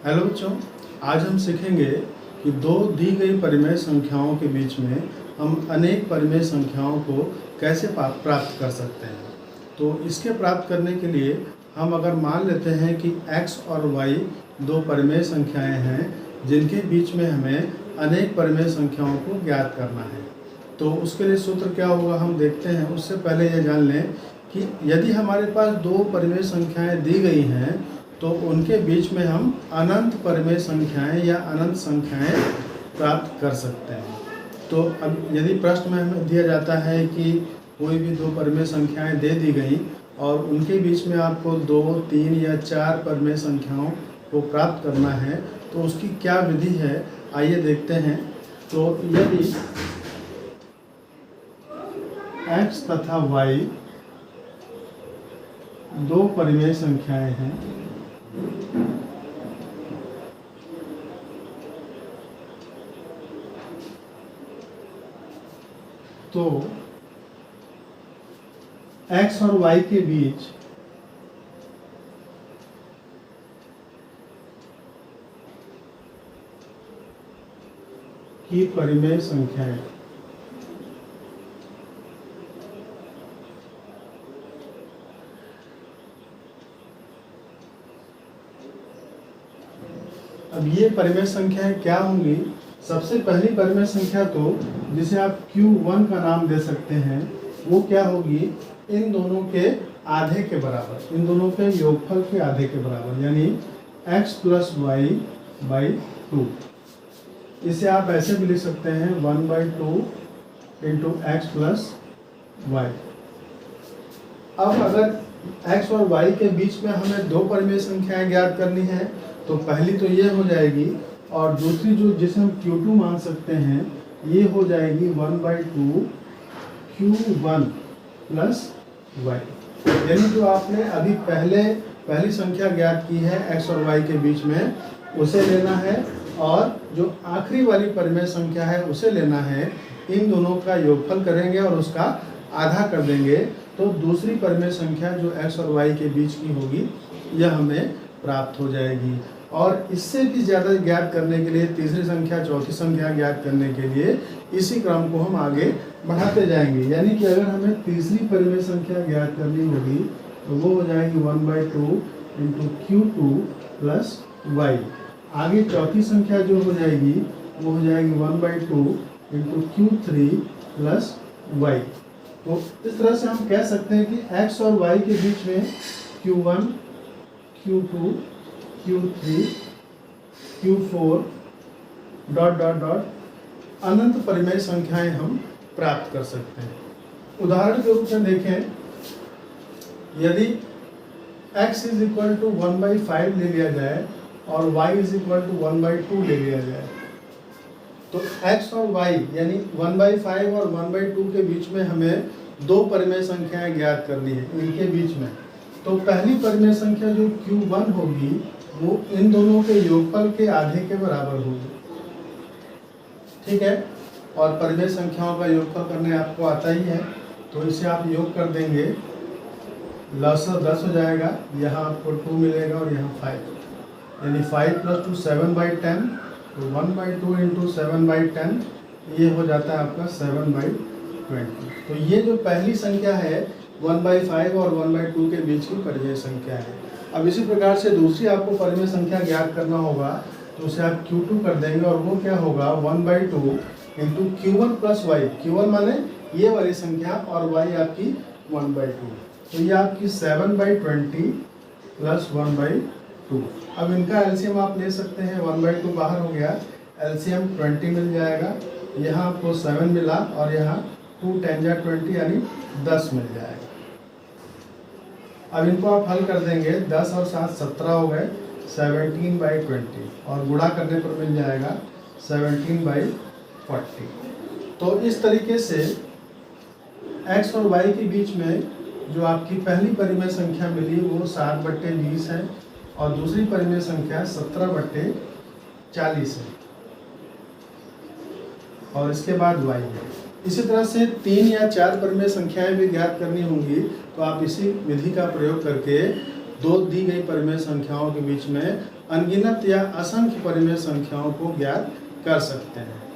Hello बच्चों, आज हम सीखेंगे कि दो दी गई परिमेय संख्याओं के बीच में हम अनेक परिमेय संख्याओं को कैसे प्राप्त कर सकते हैं। तो इसके प्राप्त करने के लिए हम अगर मान लेते हैं कि x और y दो परिमेय संख्याएं हैं जिनके बीच में हमें अनेक परिमेय संख्याओं को ज्ञात करना है, तो उसके लिए सूत्र क्या होगा हम देखते हैं। उससे पहले ये जान लें कि यदि हमारे पास दो परिमेय संख्याएं दी गई हैं तो उनके बीच में हम अनंत परिमेय संख्याएं या अनंत संख्याएं प्राप्त कर सकते हैं। तो अब यदि प्रश्न में हमें दिया जाता है कि कोई भी दो परिमेय संख्याएं दे दी गई और उनके बीच में आपको 2, 3 या 4 परिमेय संख्याओं को प्राप्त करना है, तो उसकी क्या विधि है आइए देखते हैं। तो यदि x तथा y दो परिमेय संख्याएं हैं तो x और y के बीच की परिमेय संख्याएं अब ये परिमेय संख्याएं क्या होंगी। सबसे पहली परिमेय संख्या तो जिसे आप Q1 का नाम दे सकते हैं वो क्या होगी, इन दोनों के आधे के बराबर, इन दोनों के योगफल के आधे के बराबर, यानी x + y/2। इसे आप ऐसे भी लिख सकते हैं 1/2 × x + y। अब अगर x और y के बीच में हमें दो परिमेय संख्याएं ज्ञात करनी है तो पहली तो ये हो जाएगी और दूसरी जो जिसे हम Q2 मान सकते हैं ये हो जाएगी 1/2 Q1 + y। यानी जो आपने अभी पहली संख्या ज्ञात की है x और y के बीच में उसे लेना है और जो आखिरी वाली परिमेय संख्या है उसे लेना है। इन दोनों का योगफल करेंगे और उसका आधा कर देंगे तो दूसरी परिमेय संख्या जो x और y के बीच की होगी यह हमें प्राप्त हो जाएगी। और इससे भी ज़्यादा ज्ञात करने के लिए तीसरी संख्या, चौथी संख्या ज्ञात करने के लिए इसी क्रम को हम आगे बढ़ाते जाएंगे। यानी कि अगर हमें तीसरी परिमेय संख्या ज्ञात करनी होगी तो वो हो जाएगी 1/2 × Q2 + y। आगे चौथी संख्या जो हो जाएगी वो हो जाएगी 1/2 × Q3 + y। तो इस तरह से हम कह सकते हैं कि x और y के बीच में Q1, Q2, Q3, Q4 ... अनंत परिमेय संख्याएं हम प्राप्त कर सकते हैं। उदाहरण के रूप में देखें, यदि x = 1/5 ले लिया जाए और y = 1/2 ले लिया जाए तो x और y यानी 1/5 और 1/2 के बीच में हमें दो परिमेय संख्याएं ज्ञात करनी है इनके बीच में। तो पहली परिमेय संख्या जो Q1 होगी वो इन दोनों के योगफल के आधे के बराबर होगी, ठीक है। और परिमेय संख्याओं का योगफल करने आपको आता ही है, तो इसे आप योग कर देंगे, लसा 10 हो जाएगा, यहाँ आपको 2 मिलेगा और यहाँ 5, यानी 5 + 2 7/10, तो 1/2 × 7/10 ये हो जाता है आपका 7/20। तो ये जो पहली संख्या है 1/5 और 1/2 के बीच की परिमेय संख्या है। अब इसी प्रकार से दूसरी आपको परिमेय संख्या ज्ञात करना होगा तो उसे आप Q2 कर देंगे और वो क्या होगा 1/2 × Q1 + y। Q1 माने ये वाली संख्या और y आपकी 1/2, तो ये आपकी 7/20 + 1/2। अब इनका एलसीएम आप ले सकते हैं, 1/2 बाहर हो गया, एलसीएम 20 मिल जाएगा, यहाँ आपको 7 मिला और यहाँ 2 × 10 = 20 यानी 10 मिल जाएगा। अब इनको आप हल कर देंगे, 10 और 7 17 हो गए, 17/20 और गुणा करने पर मिल जाएगा 17/40। तो इस तरीके से x और y के बीच में जो आपकी पहली परिमेय संख्या मिली वो 7/20 है और दूसरी परिमेय संख्या 17/40 है और इसके बाद y है। इसी तरह से 3 या 4 परिमेय संख्याएं भी ज्ञात करनी होंगी तो आप इसी विधि का प्रयोग करके दो दी गई परिमेय संख्याओं के बीच में अनगिनत या असंख्य परिमेय संख्याओं को ज्ञात कर सकते हैं।